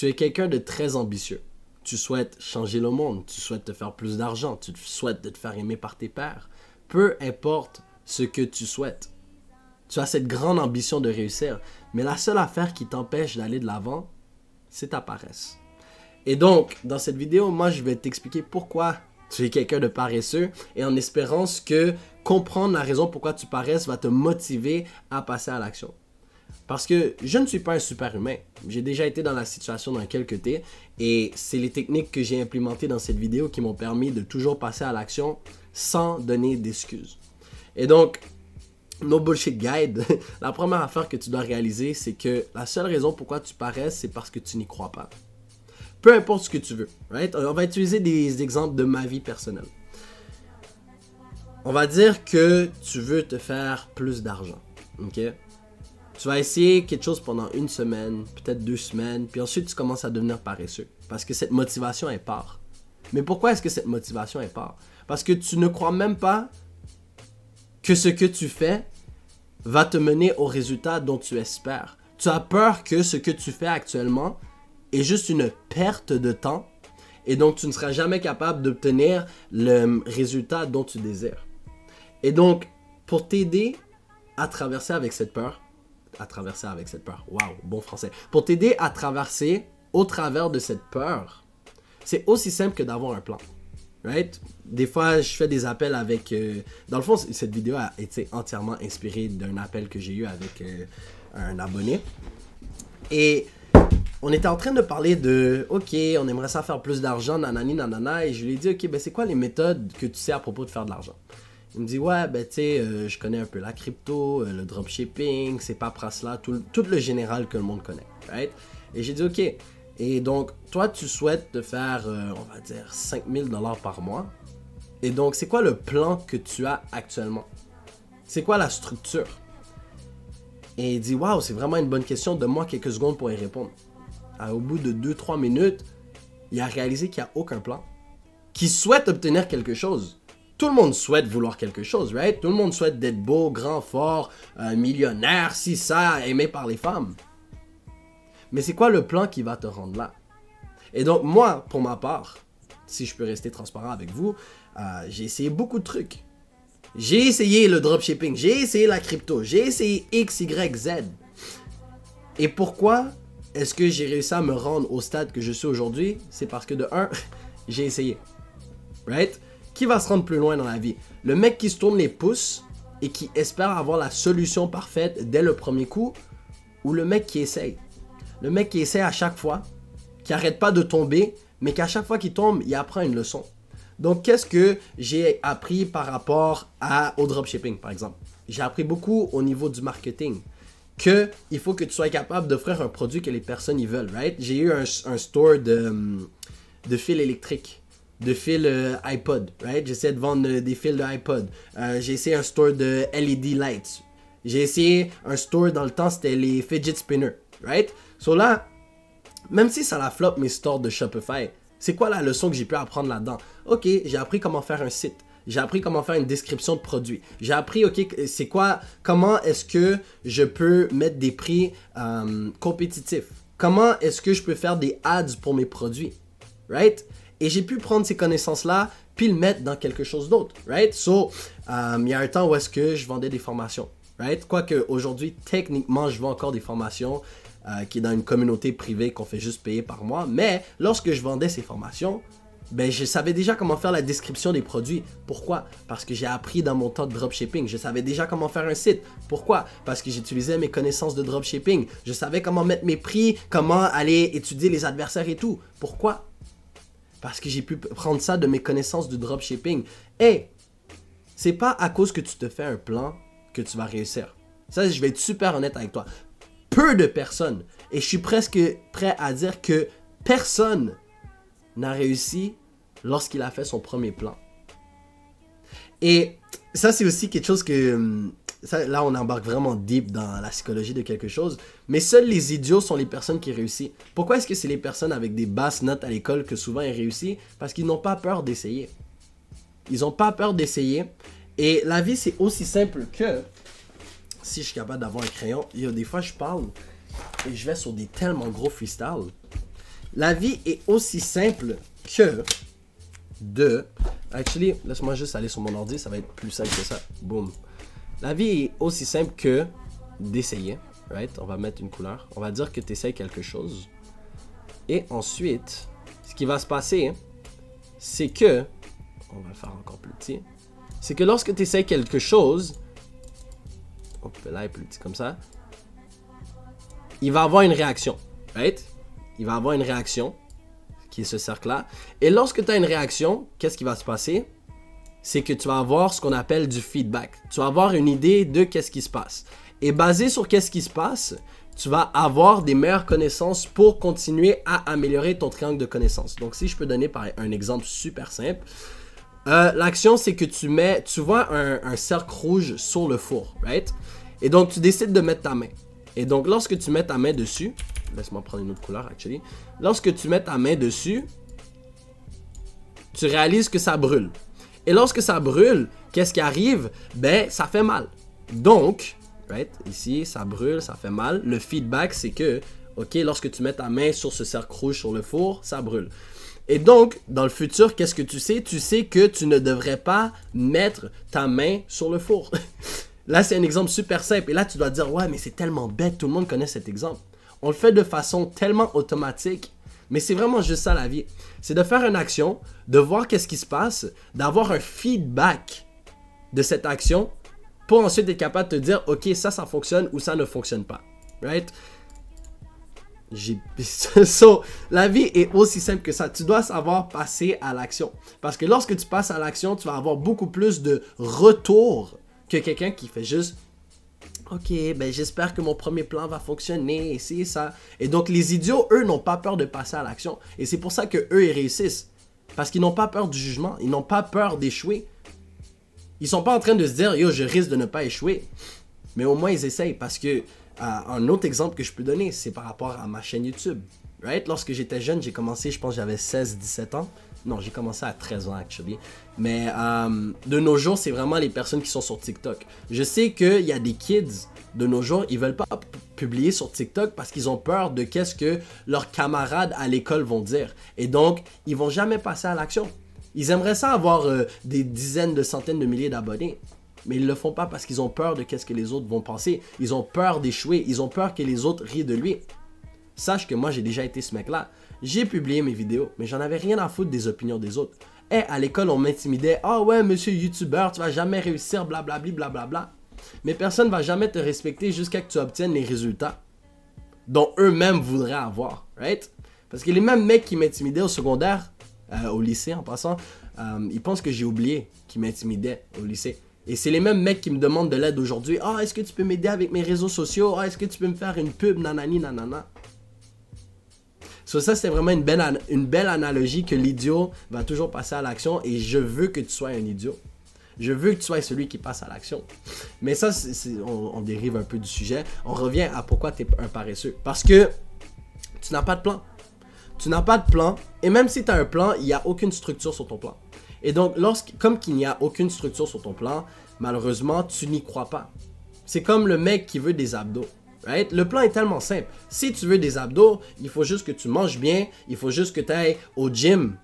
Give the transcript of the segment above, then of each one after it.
tu es quelqu'un de très ambitieux. Tu souhaites changer le monde, tu souhaites te faire plus d'argent, tu souhaites te faire aimer par tes pairs. Peu importe ce que tu souhaites. Tu as cette grande ambition de réussir, mais la seule affaire qui t'empêche d'aller de l'avant, c'est ta paresse. Et donc, dans cette vidéo, moi, je vais t'expliquer pourquoi tu es quelqu'un de paresseux et en espérant que comprendre la raison pourquoi tu paresses va te motiver à passer à l'action. Parce que je ne suis pas un super humain. J'ai déjà été dans la situation dans laquelle tu es et c'est les techniques que j'ai implémentées dans cette vidéo qui m'ont permis de toujours passer à l'action sans donner d'excuses. Et donc, no bullshit guide, la première affaire que tu dois réaliser, c'est que la seule raison pourquoi tu paresses, c'est parce que tu n'y crois pas. Peu importe ce que tu veux, right? On va utiliser des exemples de ma vie personnelle. On va dire que tu veux te faire plus d'argent, ok? Tu vas essayer quelque chose pendant une semaine, peut-être 2 semaines, puis ensuite tu commences à devenir paresseux. Parce que cette motivation, elle part. Mais pourquoi est-ce que cette motivation, elle part? Parce que tu ne crois même pas que ce que tu fais va te mener au résultat dont tu espères. Tu as peur que ce que tu fais actuellement est juste une perte de temps et donc tu ne seras jamais capable d'obtenir le résultat dont tu désires. Et donc, pour t'aider à traverser avec cette peur, waouh, bon français, pour t'aider à traverser au travers de cette peur, c'est aussi simple que d'avoir un plan. Right? Des fois, je fais des appels avec... Dans le fond, cette vidéo a été entièrement inspirée d'un appel que j'ai eu avec un abonné. Et on était en train de parler de... OK, on aimerait ça faire plus d'argent, nanani, nanana. Et je lui ai dit, OK, ben c'est quoi les méthodes que tu sais à propos de faire de l'argent? Il me dit, ouais, ben tu sais, je connais un peu la crypto, le dropshipping, ces paperasses-là, tout le général que le monde connaît. Right? Et j'ai dit, OK. Et donc, toi, tu souhaites te faire, on va dire, 5 000 $ par mois. Et donc, c'est quoi le plan que tu as actuellement? C'est quoi la structure? Et il dit, waouh, c'est vraiment une bonne question. Donne-moi quelques secondes pour y répondre. Au bout de 2-3 minutes, il a réalisé qu'il n'y a aucun plan. Qu'il souhaite obtenir quelque chose. Tout le monde souhaite vouloir quelque chose, right? Tout le monde souhaite d'être beau, grand, fort, millionnaire, si ça, aimé par les femmes. Mais c'est quoi le plan qui va te rendre là? Et donc, moi, pour ma part, si je peux rester transparent avec vous, j'ai essayé beaucoup de trucs. J'ai essayé le dropshipping, j'ai essayé la crypto, j'ai essayé X, Y, Z. Et pourquoi est-ce que j'ai réussi à me rendre au stade que je suis aujourd'hui? C'est parce que de un, j'ai essayé. Right? Qui va se rendre plus loin dans la vie? Le mec qui se tourne les pouces et qui espère avoir la solution parfaite dès le premier coup, ou le mec qui essaye? Le mec qui essaie à chaque fois, qui arrête pas de tomber, mais qu'à chaque fois qu'il tombe, il apprend une leçon. Donc, qu'est-ce que j'ai appris par rapport au dropshipping, par exemple? J'ai appris beaucoup au niveau du marketing. Il faut que tu sois capable d'offrir un produit que les personnes y veulent, right? J'ai eu un store de fils électriques, de fils iPod, right? J'essaie de vendre des fils de iPod. J'ai essayé un store de LED lights. J'ai essayé un store, dans le temps, c'était les fidget spinners, right? So là, même si ça la floppe mes stores de Shopify, c'est quoi la leçon que j'ai pu apprendre là-dedans? Ok, j'ai appris comment faire un site. J'ai appris comment faire une description de produit. J'ai appris, ok, c'est quoi, comment est-ce que je peux mettre des prix compétitifs? Comment est-ce que je peux faire des ads pour mes produits? Right? Et j'ai pu prendre ces connaissances-là puis le mettre dans quelque chose d'autre. Right? So, il y a un temps où est-ce que je vendais des formations. Right? Quoique aujourd'hui, techniquement, je vends encore des formations qui est dans une communauté privée qu'on fait juste payer par mois. Mais lorsque je vendais ces formations, ben, je savais déjà comment faire la description des produits. Pourquoi? Parce que j'ai appris dans mon temps de dropshipping. Je savais déjà comment faire un site. Pourquoi? Parce que j'utilisais mes connaissances de dropshipping. Je savais comment mettre mes prix, comment aller étudier les adversaires et tout. Pourquoi? Parce que j'ai pu prendre ça de mes connaissances de dropshipping. Et c'est pas à cause que tu te fais un plan que tu vas réussir. Ça, je vais être super honnête avec toi. Peu de personnes, et je suis presque prêt à dire que personne n'a réussi lorsqu'il a fait son premier plan. Et ça, c'est aussi quelque chose que... là, on embarque vraiment deep dans la psychologie de quelque chose. Mais seuls les idiots sont les personnes qui réussissent. Pourquoi est-ce que c'est les personnes avec des basses notes à l'école que souvent ils réussissent? Parce qu'ils n'ont pas peur d'essayer. Ils n'ont pas peur d'essayer. Et la vie, c'est aussi simple que... Si je suis capable d'avoir un crayon, des fois je parle et je vais sur des tellement gros freestyles. La vie est aussi simple que de... Actually, laisse-moi juste aller sur mon ordi, ça va être plus simple que ça. Boum. La vie est aussi simple que d'essayer, right? On va mettre une couleur. On va dire que tu essayes quelque chose. Et ensuite, ce qui va se passer, c'est que... On va le faire encore plus petit. C'est que lorsque tu essayes quelque chose... Hop, là, il est plus petit comme ça. Il va avoir une réaction, right? Il va avoir une réaction, qui est ce cercle-là. Et lorsque tu as une réaction, qu'est-ce qui va se passer? C'est que tu vas avoir ce qu'on appelle du feedback. Tu vas avoir une idée de qu'est-ce qui se passe. Et basé sur qu'est-ce qui se passe, tu vas avoir des meilleures connaissances pour continuer à améliorer ton triangle de connaissances. Donc, si je peux donner par un exemple super simple, l'action, c'est que tu vois un cercle rouge sur le four, right? Et donc, tu décides de mettre ta main. Et donc, lorsque tu mets ta main dessus, laisse-moi prendre une autre couleur, actually. Lorsque tu mets ta main dessus, tu réalises que ça brûle. Et lorsque ça brûle, qu'est-ce qui arrive? Ben, ça fait mal. Donc, right, ici, ça brûle, ça fait mal. Le feedback, c'est que, ok, lorsque tu mets ta main sur ce cercle rouge sur le four, ça brûle. Et donc, dans le futur, qu'est-ce que tu sais? Tu sais que tu ne devrais pas mettre ta main sur le four. Là, c'est un exemple super simple. Et là, tu dois dire, ouais, mais c'est tellement bête, tout le monde connaît cet exemple. On le fait de façon tellement automatique, mais c'est vraiment juste ça la vie. C'est de faire une action, de voir qu'est-ce qui se passe, d'avoir un feedback de cette action pour ensuite être capable de te dire, ok, ça fonctionne ou ça ne fonctionne pas. Right? So, la vie est aussi simple que ça. Tu dois savoir passer à l'action. Parce que lorsque tu passes à l'action, tu vas avoir beaucoup plus de retour que quelqu'un qui fait juste ok, ben j'espère que mon premier plan va fonctionner, et c'est ça. Et donc les idiots, eux, n'ont pas peur de passer à l'action. Et c'est pour ça que eux ils réussissent. Parce qu'ils n'ont pas peur du jugement, ils n'ont pas peur d'échouer. Ils sont pas en train de se dire, yo, je risque de ne pas échouer. Mais au moins ils essayent. Parce que un autre exemple que je peux donner, c'est par rapport à ma chaîne YouTube. Right? Lorsque j'étais jeune, j'ai commencé, je pense que j'avais 16-17 ans. Non, j'ai commencé à 13 ans, actually. Mais de nos jours, c'est vraiment les personnes qui sont sur TikTok. Je sais qu'il y a des kids de nos jours, ils veulent pas publier sur TikTok parce qu'ils ont peur de qu'est-ce que leurs camarades à l'école vont dire. Et donc, ils vont jamais passer à l'action. Ils aimeraient ça avoir des dizaines de centaines de milliers d'abonnés. Mais ils le font pas parce qu'ils ont peur de qu'est-ce que les autres vont penser. Ils ont peur d'échouer. Ils ont peur que les autres rient de lui. Sache que moi, j'ai déjà été ce mec-là. J'ai publié mes vidéos, mais j'en avais rien à foutre des opinions des autres. À l'école, on m'intimidait. « Ah ouais, monsieur YouTuber, tu vas jamais réussir, blablabli, blablabla. » Mais personne ne va jamais te respecter jusqu'à que tu obtiennes les résultats dont eux-mêmes voudraient avoir, right? Parce que les mêmes mecs qui m'intimidaient au secondaire, au lycée en passant, ils pensent que j'ai oublié qu'ils m'intimidaient au lycée. Et c'est les mêmes mecs qui me demandent de l'aide aujourd'hui. « Ah, est-ce que tu peux m'aider avec mes réseaux sociaux? Ah, est-ce que tu peux me faire une pub, nanani, nanana? » So, ça, c'est vraiment une belle analogie que l'idiot va toujours passer à l'action et je veux que tu sois un idiot. Je veux que tu sois celui qui passe à l'action. Mais ça, on dérive un peu du sujet. On revient à pourquoi tu es un paresseux. Parce que tu n'as pas de plan. Tu n'as pas de plan. Et même si tu as un plan, il n'y a aucune structure sur ton plan. Et donc, comme qu'il n'y a aucune structure sur ton plan, malheureusement, tu n'y crois pas. C'est comme le mec qui veut des abdos. Right? Le plan est tellement simple. Si tu veux des abdos, il faut juste que tu manges bien, il faut juste que tu ailles au gym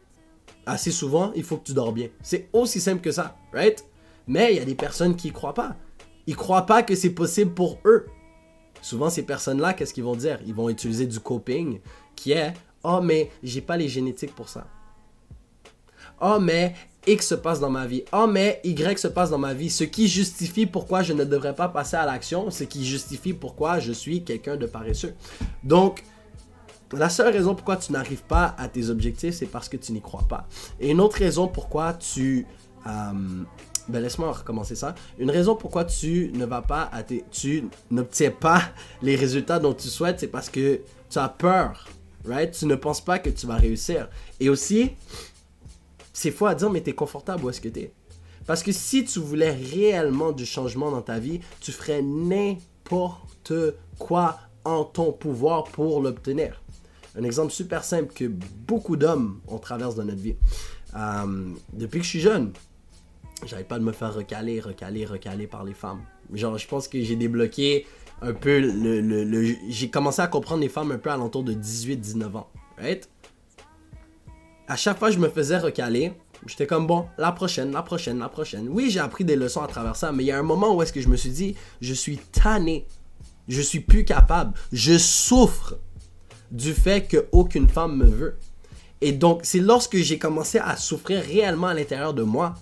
assez souvent, il faut que tu dors bien. C'est aussi simple que ça, right? Mais il y a des personnes qui y croient pas. Ils croient pas que c'est possible pour eux. Souvent, ces personnes-là, qu'est-ce qu'ils vont dire? Ils vont utiliser du coping qui est « Oh, mais j'ai pas les génétiques pour ça. Oh, mais X se passe dans ma vie. Oh, mais Y se passe dans ma vie. » Ce qui justifie pourquoi je ne devrais pas passer à l'action. Ce qui justifie pourquoi je suis quelqu'un de paresseux. Donc, la seule raison pourquoi tu n'arrives pas à tes objectifs, c'est parce que tu n'y crois pas. Et une autre raison pourquoi laisse-moi recommencer ça. Une raison pourquoi tu n'obtiens pas les résultats dont tu souhaites, c'est parce que tu as peur. Right? Tu ne penses pas que tu vas réussir. Et aussi, c'est faux à dire, mais tu es confortable où est-ce que tu es. Parce que si tu voulais réellement du changement dans ta vie, tu ferais n'importe quoi en ton pouvoir pour l'obtenir. Un exemple super simple que beaucoup d'hommes on traverse dans notre vie. Depuis que je suis jeune, j'arrête pas de me faire recaler par les femmes. Genre, je pense que j'ai débloqué un peu j'ai commencé à comprendre les femmes un peu à l'entour de 18-19 ans. right? À chaque fois, je me faisais recaler. J'étais comme, bon, la prochaine. Oui, j'ai appris des leçons à travers ça, mais il y a un moment où est-ce que je me suis dit, je suis tanné. Je suis plus capable. Je souffre du fait qu'aucune femme me veut. Et donc, c'est lorsque j'ai commencé à souffrir réellement à l'intérieur de moi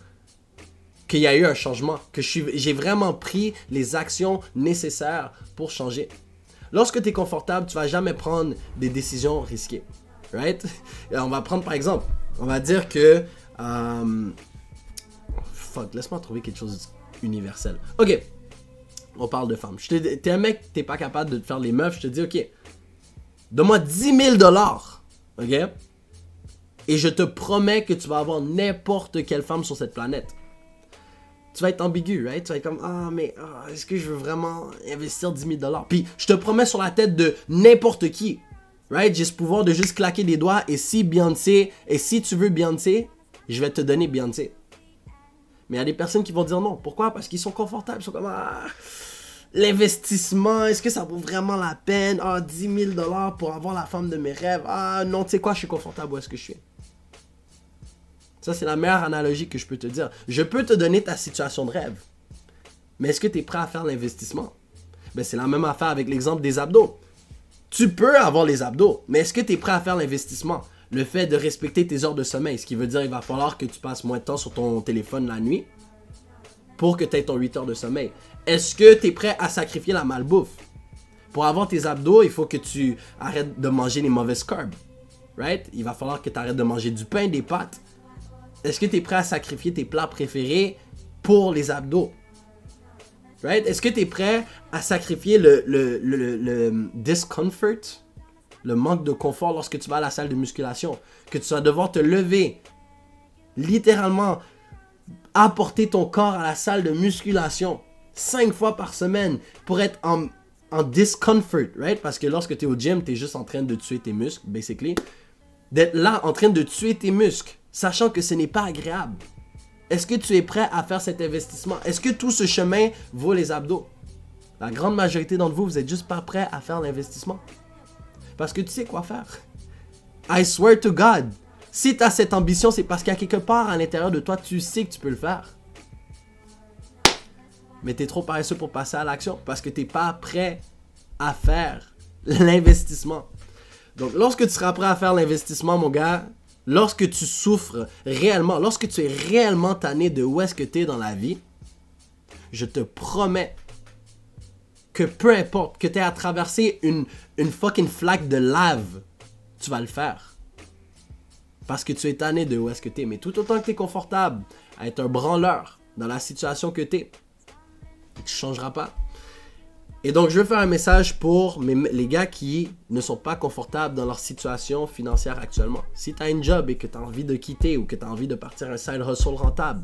qu'il y a eu un changement, que j'ai vraiment pris les actions nécessaires pour changer. Lorsque tu es confortable, tu vas jamais prendre des décisions risquées. Right? Et on va prendre par exemple, on va dire que... fuck, laisse-moi trouver quelque chose d'universel. Ok, on parle de femmes. T'es un mec, t'es pas capable de te faire les meufs, je te dis ok, donne-moi 10 000 $, ok? Et je te promets que tu vas avoir n'importe quelle femme sur cette planète. Tu vas être ambigu, right? Tu vas être comme, est-ce que je veux vraiment investir 10 000 $? Puis je te promets sur la tête de n'importe qui, right? J'ai ce pouvoir de juste claquer des doigts et si tu veux Beyoncé, je vais te donner Beyoncé. Mais il y a des personnes qui vont dire non. Pourquoi? Parce qu'ils sont confortables. Ils sont comme, l'investissement, est-ce que ça vaut vraiment la peine? 10 000 $ pour avoir la femme de mes rêves. Non, tu sais quoi, je suis confortable où est-ce que je suis. Ça, c'est la meilleure analogie que je peux te dire. Je peux te donner ta situation de rêve. Mais est-ce que tu es prêt à faire l'investissement? Ben, c'est la même affaire avec l'exemple des abdos. Tu peux avoir les abdos, mais est-ce que tu es prêt à faire l'investissement? Le fait de respecter tes heures de sommeil, ce qui veut dire qu'il va falloir que tu passes moins de temps sur ton téléphone la nuit pour que tu aies ton 8 heures de sommeil. Est-ce que tu es prêt à sacrifier la malbouffe? Pour avoir tes abdos, il faut que tu arrêtes de manger les mauvaises carbs. Right? Il va falloir que tu arrêtes de manger du pain, des pâtes. Est-ce que tu es prêt à sacrifier tes plats préférés pour les abdos? Right? Est-ce que tu es prêt à sacrifier le discomfort, le manque de confort lorsque tu vas à la salle de musculation? Que tu vas devoir te lever, littéralement, apporter ton corps à la salle de musculation 5 fois par semaine pour être en discomfort, right? Parce que lorsque tu es au gym, tu es juste en train de tuer tes muscles, basically. D'être là en train de tuer tes muscles, sachant que ce n'est pas agréable. Est-ce que tu es prêt à faire cet investissement? Est-ce que tout ce chemin vaut les abdos? La grande majorité d'entre vous, vous n'êtes juste pas prêt à faire l'investissement. Parce que tu sais quoi faire. I swear to God. Si tu as cette ambition, c'est parce qu'à quelque part à l'intérieur de toi, tu sais que tu peux le faire. Mais tu es trop paresseux pour passer à l'action parce que tu n'es pas prêt à faire l'investissement. Donc, lorsque tu seras prêt à faire l'investissement, mon gars, lorsque tu souffres réellement, lorsque tu es réellement tanné de où est-ce que tu es dans la vie, je te promets que peu importe, que tu aies à traverser une fucking flaque de lave, tu vas le faire. Parce que tu es tanné de où est-ce que tu es. Mais tout autant que tu es confortable à être un branleur dans la situation que tu es, tu ne changeras pas. Et donc, je veux faire un message pour les gars qui ne sont pas confortables dans leur situation financière actuellement. Si tu as un job et que tu as envie de quitter ou que tu as envie de partir un side hustle rentable,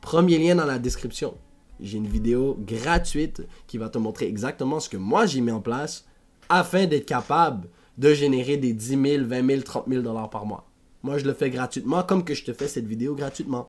premier lien dans la description. J'ai une vidéo gratuite qui va te montrer exactement ce que moi j'ai mis en place afin d'être capable de générer des 10 000, 20 000, 30 000 $ par mois. Moi, je le fais gratuitement comme que je te fais cette vidéo gratuitement.